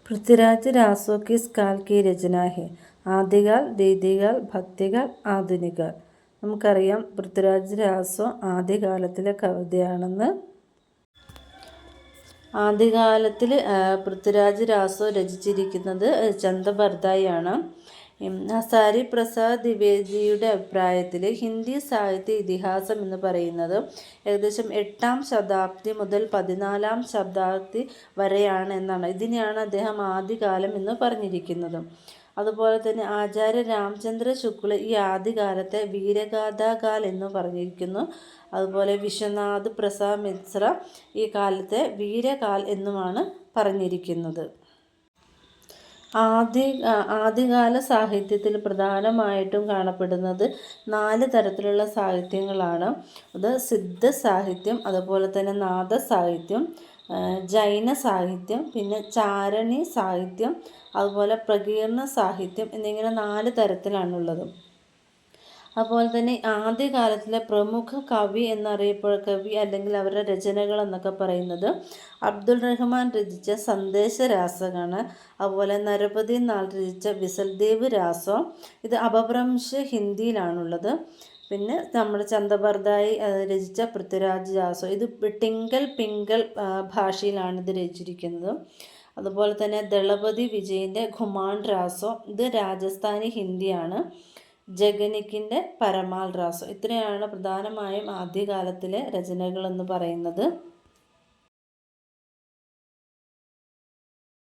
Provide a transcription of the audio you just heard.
पृथ्वीराज रासो किस काल की रचना है? ആദ്യകാൽ, ദീതികാൽ, ഭക്തികാൽ, ആധുനികാൽ. നമുക്കറിയാം പൃഥ്വിരാജ് രാസോ ആദ്യകാലത്തിലെ കവിതയാണെന്ന്. ആദ്യകാലത്തിൽ പൃഥ്വിരാജ് രാസോ രചിച്ചിരിക്കുന്നത് ചന്ദബർദായാണ്. ഹസാരി പ്രസാദ് ദ്വിവേദിയുടെ അഭിപ്രായത്തിൽ ഹിന്ദി സാഹിത്യ ഇതിഹാസം എന്ന് പറയുന്നത് ഏകദേശം 8ാം ശതാബ്ദി മുതൽ 14ാം ശതാബ്ദി വരെയാണ് എന്നാണ്. ഇതിനെയാണ് അദ്ദേഹം ആദ്യകാലം എന്ന് പറഞ്ഞിരിക്കുന്നത്. അതുപോലെ തന്നെ ആചാര്യ രാമചന്ദ്ര ശുക്ല ഈ ആദ്യകാലത്തെ വീരഗാഥാകാൽ എന്ന് പറഞ്ഞിരിക്കുന്നു. അതുപോലെ വിശ്വനാഥ് പ്രസാദ് മിശ്ര ഈ കാലത്തെ വീരകാൽ എന്നുമാണ് പറഞ്ഞിരിക്കുന്നത്. ആദ്യകാല സാഹിത്യത്തിൽ പ്രധാനമായിട്ടും കാണപ്പെടുന്നത് 4 തരത്തിലുള്ള സാഹിത്യങ്ങളാണ്. അത് സിദ്ധ സാഹിത്യം, അതുപോലെ തന്നെ നാദ സാഹിത്യം, ജൈന സാഹിത്യം, പിന്നെ ചാരണി സാഹിത്യം, അതുപോലെ പ്രകീർണ സാഹിത്യം എന്നിങ്ങനെ 4 തരത്തിലാണുള്ളത്. അതുപോലെ തന്നെ ആദ്യകാലത്തിലെ പ്രമുഖ കവി കവി അല്ലെങ്കിൽ അവരുടെ രചനകൾ എന്നൊക്കെ പറയുന്നത് അബ്ദുൾ റഹ്മാൻ രചിച്ച സന്ദേശരാസമാണ്. അതുപോലെ നരപതി നാൾ രചിച്ച വിസൽദേവ് രാസോ, ഇത് അപഭ്രംശ ഹിന്ദിയിലാണുള്ളത്. പിന്നെ നമ്മുടെ ചന്ദബർദായി രചിച്ച പൃഥ്വിരാജ് രാസോ, ഇത് ടിങ്കൽ പിങ്കൽ ഭാഷയിലാണ് ഇത് രചിച്ചിരിക്കുന്നത്. അതുപോലെ തന്നെ ദളപതി വിജയൻ്റെ ഘുമാണ്ട് രാസോ, ഇത് രാജസ്ഥാനി ഹിന്ദിയാണ്. ജഗനിക്കിൻ്റെ പരമാൽ രാസോ. ഇത്രയാണ് പ്രധാനമായും ആദ്യകാലത്തിലെ രചനകളെന്ന് പറയുന്നത്.